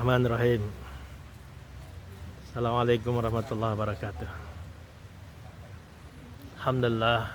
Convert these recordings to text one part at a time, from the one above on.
Bismillahirrahmanirrahim. Assalamualaikum warahmatullahi wabarakatuh. Alhamdulillah.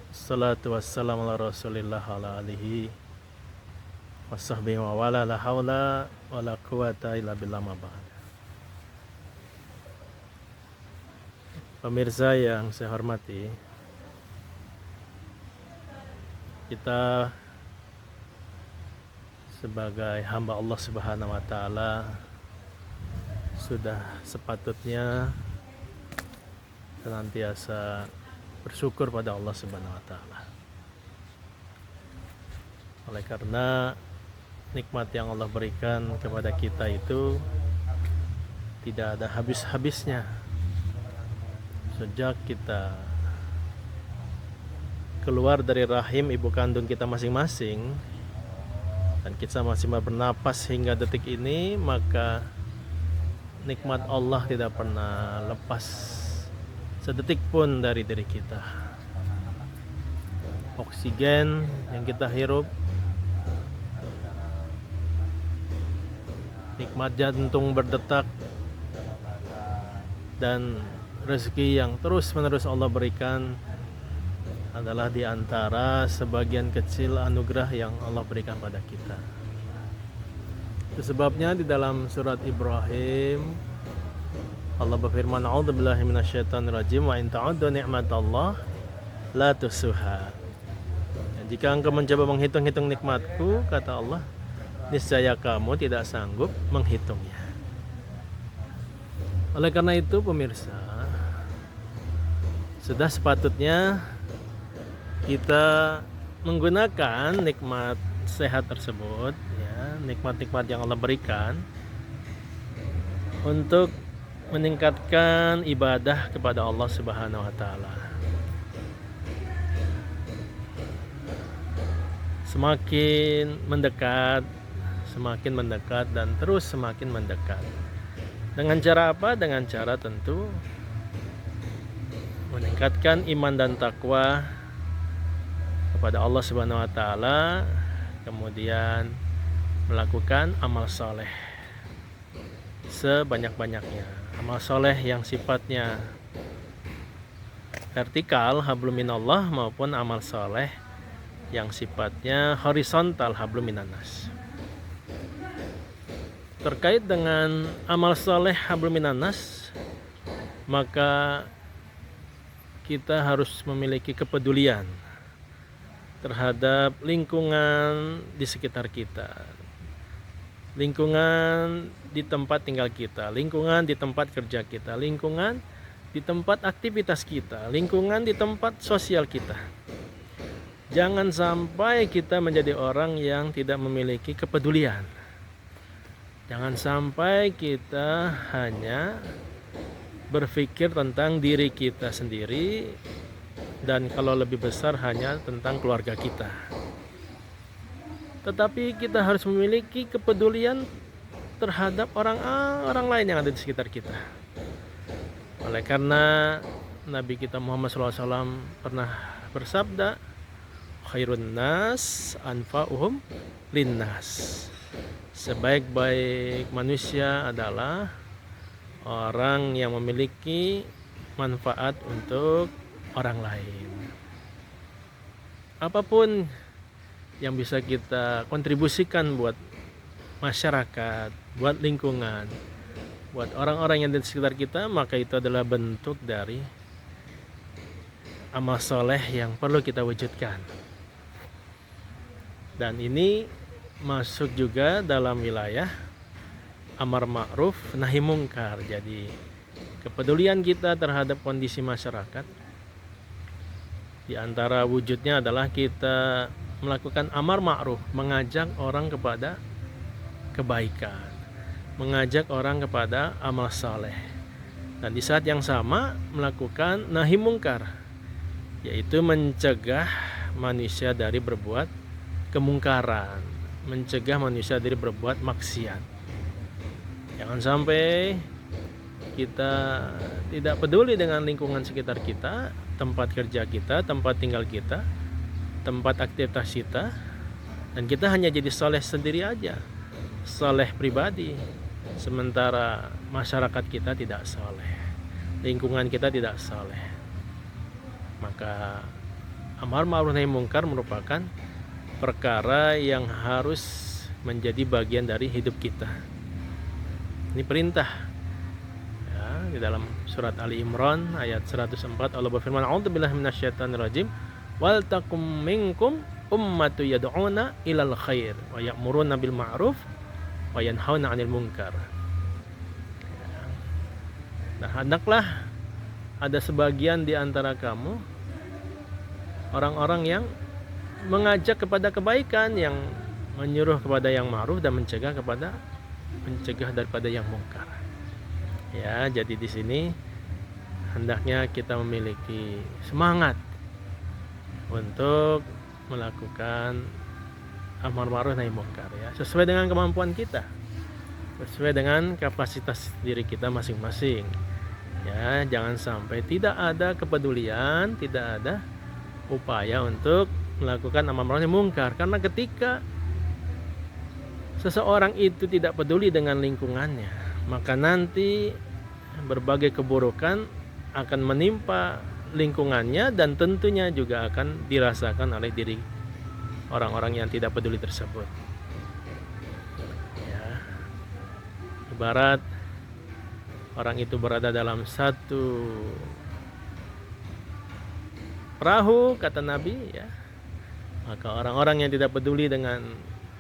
Assalatu wassalamu ala rasulillah ala alihi wasahbihi wa wala la hawla wa la quwata illa billah ma ba'd. Pemirsa yang saya hormati, kita sebagai hamba Allah Subhanahu wa taala sudah sepatutnya senantiasa bersyukur pada Allah Subhanahu wa taala. Oleh karena nikmat yang Allah berikan kepada kita itu tidak ada habis-habisnya. Sejak kita keluar dari rahim ibu kandung kita masing-masing dan kita masih bernapas hingga detik ini, maka nikmat Allah tidak pernah lepas sedetik pun dari diri kita. Oksigen yang kita hirup, nikmat jantung berdetak, dan rezeki yang terus-menerus Allah berikan adalah di antara sebagian kecil anugerah yang Allah berikan pada kita. Itu sebabnya di dalam surat Ibrahim Allah berfirman, "A'udzubillahi minasyaitonirrajim wa in ta'uddu ni'matallah la tuhsuha." Jika engkau mencoba menghitung-hitung nikmatku, kata Allah, niscaya kamu tidak sanggup menghitungnya. Oleh karena itu pemirsa, sudah sepatutnya kita menggunakan nikmat sehat tersebut, ya, nikmat-nikmat yang Allah berikan untuk meningkatkan ibadah kepada Allah Subhanahu wa taala. Semakin mendekat dan terus semakin mendekat. Dengan cara apa? Dengan cara tentu meningkatkan iman dan takwa kepada Allah Subhanahu wa taala, kemudian melakukan amal soleh sebanyak-banyaknya. Amal soleh yang sifatnya vertikal, hablum minallah, maupun amal soleh yang sifatnya horizontal, hablum minannas. Terkait dengan amal soleh hablum minannas, maka kita harus memiliki kepedulian terhadap lingkungan di sekitar kita, lingkungan di tempat tinggal kita, lingkungan di tempat kerja kita, lingkungan di tempat aktivitas kita, lingkungan di tempat sosial kita. Jangan sampai kita menjadi orang yang tidak memiliki kepedulian. Jangan sampai kita hanya berpikir tentang diri kita sendiri, dan kalau lebih besar hanya tentang keluarga kita. Tetapi kita harus memiliki kepedulian terhadap orang lain yang ada di sekitar kita. Oleh karena Nabi kita Muhammad SAW pernah bersabda, khairun nas anfa'uhum linnas. Sebaik-baik manusia adalah orang yang memiliki manfaat untuk orang lain. Apapun yang bisa kita kontribusikan buat masyarakat, buat lingkungan, buat orang-orang yang di sekitar kita, maka itu adalah bentuk dari amal soleh yang perlu kita wujudkan. Dan ini masuk juga dalam wilayah amar ma'ruf nahi mungkar. Jadi kepedulian kita terhadap kondisi masyarakat, di antara wujudnya adalah kita melakukan amar ma'ruf, mengajak orang kepada kebaikan, mengajak orang kepada amal saleh, dan di saat yang sama melakukan nahi mungkar, yaitu mencegah manusia dari berbuat kemungkaran, mencegah manusia dari berbuat maksiat. Jangan sampai kita tidak peduli dengan lingkungan sekitar kita, tempat kerja kita, tempat tinggal kita, tempat aktivitas kita, dan kita hanya jadi soleh sendiri aja, saleh pribadi, sementara masyarakat kita tidak saleh, lingkungan kita tidak saleh. Maka amar ma'ruf nahi mungkar merupakan perkara yang harus menjadi bagian dari hidup kita. Ini perintah ya, di dalam surat Ali Imran ayat 104 Allah berfirman, a'udzubillahi minasyaitonirrajim, wal takum minkum ummatu yad'una ilal khair wa ya'muruna bil ma'ruf wa yanhauna 'anil munkar. Nah, hendaklah ada sebagian di antara kamu orang-orang yang mengajak kepada kebaikan, yang menyuruh kepada yang ma'ruf dan mencegah daripada yang mungkar. Ya, jadi di sini hendaknya kita memiliki semangat untuk melakukan amar ma'ruf nahi mungkar ya, sesuai dengan kemampuan kita, sesuai dengan kapasitas diri kita masing-masing. Ya, jangan sampai tidak ada kepedulian, tidak ada upaya untuk melakukan amar ma'ruf nahi mungkar, karena ketika seseorang itu tidak peduli dengan lingkungannya, maka nanti berbagai keburukan akan menimpa lingkungannya dan tentunya juga akan dirasakan oleh diri orang-orang yang tidak peduli tersebut. Ya, ibarat orang itu berada dalam satu perahu, kata Nabi ya, maka orang-orang yang tidak peduli dengan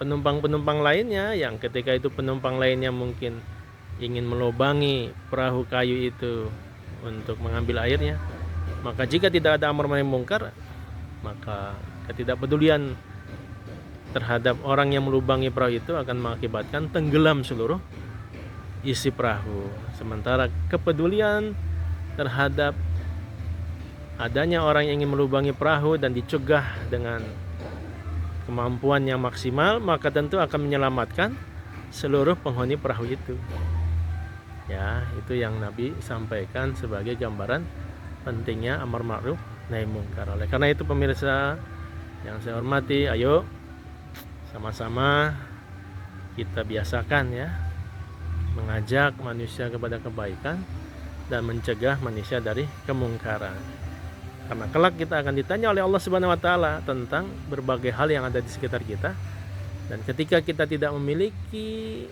penumpang-penumpang lainnya, yang ketika itu penumpang lainnya mungkin ingin melubangi perahu kayu itu untuk mengambil airnya, maka jika tidak ada amar ma'ruf nahi mungkar, maka ketidakpedulian terhadap orang yang melubangi perahu itu akan mengakibatkan tenggelam seluruh isi perahu. Sementara kepedulian terhadap adanya orang yang ingin melubangi perahu dan dicegah dengan kemampuan yang maksimal, maka tentu akan menyelamatkan seluruh penghuni perahu itu. Ya, itu yang Nabi sampaikan sebagai gambaran pentingnya amar ma'ruf nahi mungkar. Oleh karena itu pemirsa yang saya hormati, ayo sama-sama kita biasakan ya, mengajak manusia kepada kebaikan dan mencegah manusia dari kemungkaran. Karena kelak kita akan ditanya oleh Allah Subhanahu wa taala tentang berbagai hal yang ada di sekitar kita. Dan ketika kita tidak memiliki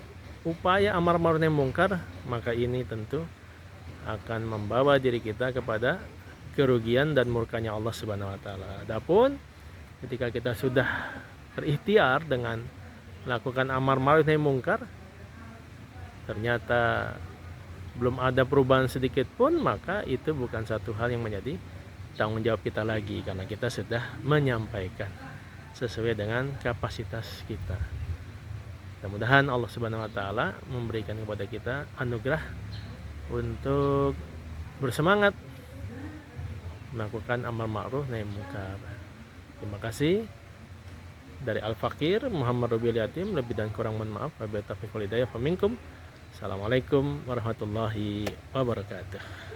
upaya amar ma'ruf nahi mungkar, maka ini tentu akan membawa diri kita kepada kerugian dan murkanya Allah Subhanahu wa taala. Adapun ketika kita sudah berikhtiar dengan melakukan amar ma'ruf nahi mungkar, ternyata belum ada perubahan sedikit pun, maka itu bukan satu hal yang menjadi tanggung jawab kita lagi, karena kita sudah menyampaikan sesuai dengan kapasitas kita. Mudah-mudahan Allah Subhanahu wa taala memberikan kepada kita anugerah untuk bersemangat melakukan amar ma'ruf nahi mungkar. Terima kasih. Dari Al-Fakir Muhammad Robiul Yatim, lebih dan kurang mohon maaf. Wabillahi taufiq wal hidayah. Assalamualaikum warahmatullahi wabarakatuh.